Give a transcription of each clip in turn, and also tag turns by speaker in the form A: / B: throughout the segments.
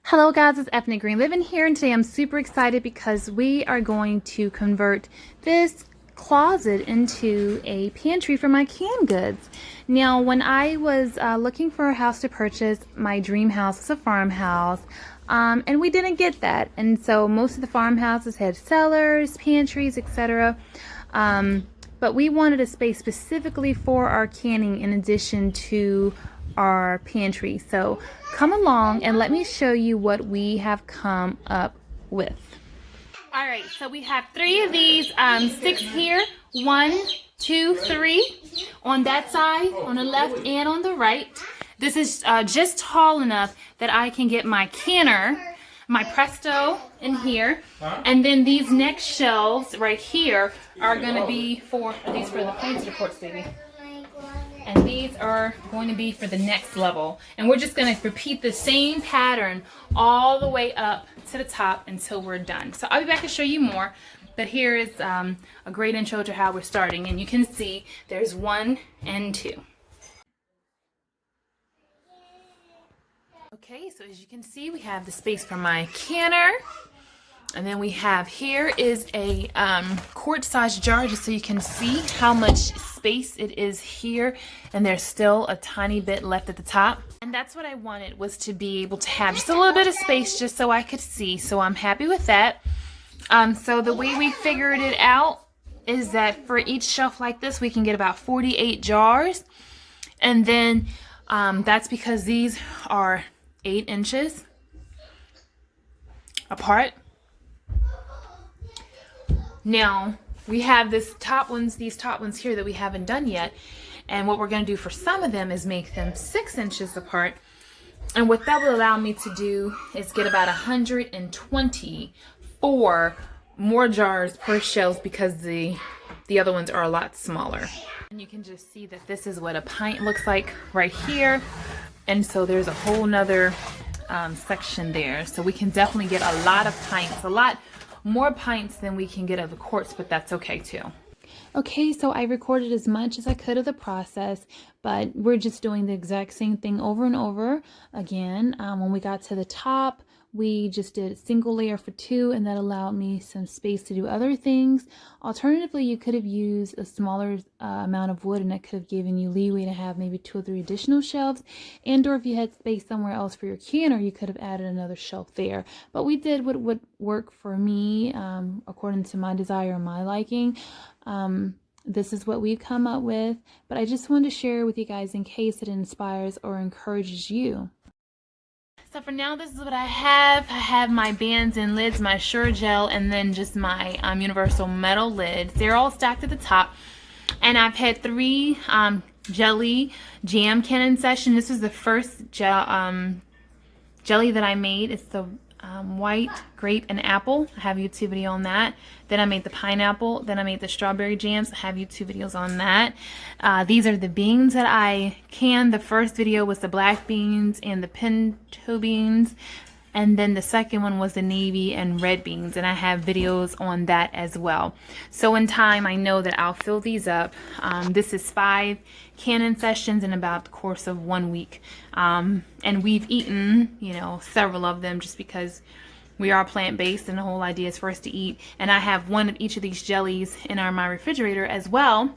A: Hello guys, it's Ethnic Green Living here, and today I'm super excited because we are going to convert this closet into a pantry for my canned goods. Now, when I was looking for a house to purchase, my dream house was a farmhouse, and we didn't get that. And so most of the farmhouses had cellars, pantries, etc. But we wanted a space specifically for our canning in addition to our pantry. So come along and let me show you what we have come up with. All right, so we have 3 of these sticks here. 1, 2, 3 on that side, on the left and on the right. This is just tall enough that I can get my canner, my Presto in here, and then these next shelves right here are going to be for, are these for the planter reports, baby? And these are going to be for the next level. And we're just going to repeat the same pattern all the way up to the top until we're done. So I'll be back to show you more. But here is a great intro to how we're starting. And you can see there's 1 and 2. Okay, so as you can see, we have the space for my canner. And then we have here is a quart-sized jar, just so you can see how much space it is here. And there's still a tiny bit left at the top. And that's what I wanted, was to be able to have just a little bit of space just so I could see. So I'm happy with that. So the way we figured it out is that for each shelf like this, we can get about 48 jars. And then that's because these are 8 inches apart. Now, we have these top ones here that we haven't done yet. And what we're going to do for some of them is make them 6 inches apart. And what that will allow me to do is get about 124 more jars per shelf, because the other ones are a lot smaller. And you can just see that this is what a pint looks like right here. And so there's a whole nother section there. So we can definitely get a lot of pints, a lot more pints than we can get of the quarts, but that's okay too. Okay, so I recorded as much as I could of the process, but we're just doing the exact same thing over and over again. When we got to the top, we just did a single layer for 2, and that allowed me some space to do other things. Alternatively, you could have used a smaller amount of wood, and that could have given you leeway to have maybe 2 or 3 additional shelves. And or if you had space somewhere else for your canner, you could have added another shelf there. But we did what would work for me, according to my desire and my liking. This is what we've come up with, but I just wanted to share with you guys in case it inspires or encourages you. So for now, this is what I have. I have my bands and lids, my Sure Gel, and then just my universal metal lids. They're all stacked at the top. And I've had 3 jelly jam cannon sessions. This is the first jelly that I made. It's the white, grape, and apple. I have a YouTube video on that. Then I made the pineapple. Then I made the strawberry jams. I have YouTube videos on that. These are the beans that I canned. The first video was the black beans and the pinto beans. And then the second one was the navy and red beans. And I have videos on that as well. So in time, I know that I'll fill these up. This is 5 cannon sessions in about the course of 1 week. And we've eaten, you know, several of them just because we are plant-based and the whole idea is for us to eat. And I have 1 of each of these jellies in my refrigerator as well.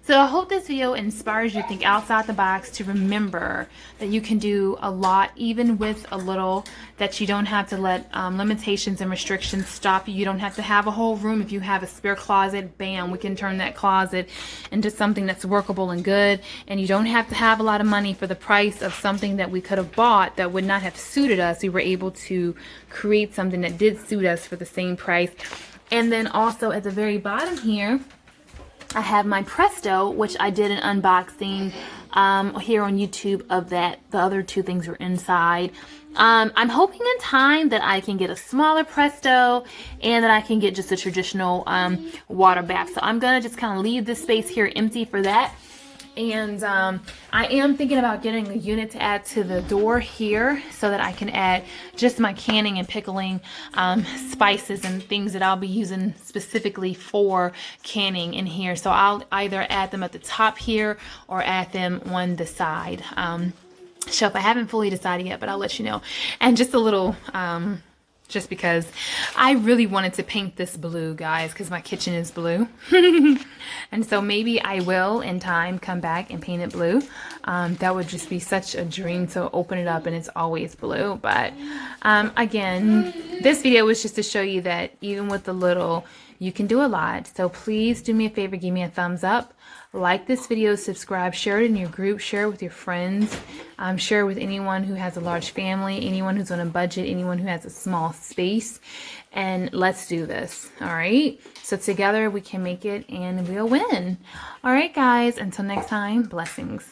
A: So I hope this video inspires you to think outside the box, to remember that you can do a lot even with a little, that you don't have to let limitations and restrictions stop you. You don't have to have a whole room. If you have a spare closet, bam, we can turn that closet into something that's workable and good. And you don't have to have a lot of money for the price of something that we could have bought that would not have suited us. We were able to create something that did suit us for the same price. And then also at the very bottom here, I have my Presto, which I did an unboxing here on YouTube of that. The other 2 things are inside. I'm hoping in time that I can get a smaller Presto and that I can get just a traditional water bath. So I'm going to just kind of leave this space here empty for that. And I am thinking about getting a unit to add to the door here so that I can add just my canning and pickling spices and things that I'll be using specifically for canning in here. So I'll either add them at the top here or add them on the side. shelf. I haven't fully decided yet, but I'll let you know. And just a little, just because I really wanted to paint this blue, guys, because my kitchen is blue. And so maybe I will in time come back and paint it blue. That would just be such a dream to open it up and it's always blue. But again, this video was just to show you that even with the little, you can do a lot. So please do me a favor, give me a thumbs up. Like this video, subscribe, share it in your group, share it with your friends, share it with anyone who has a large family, anyone who's on a budget, anyone who has a small space, and let's do this, all right? So together we can make it and we'll win. All right, guys, until next time, blessings.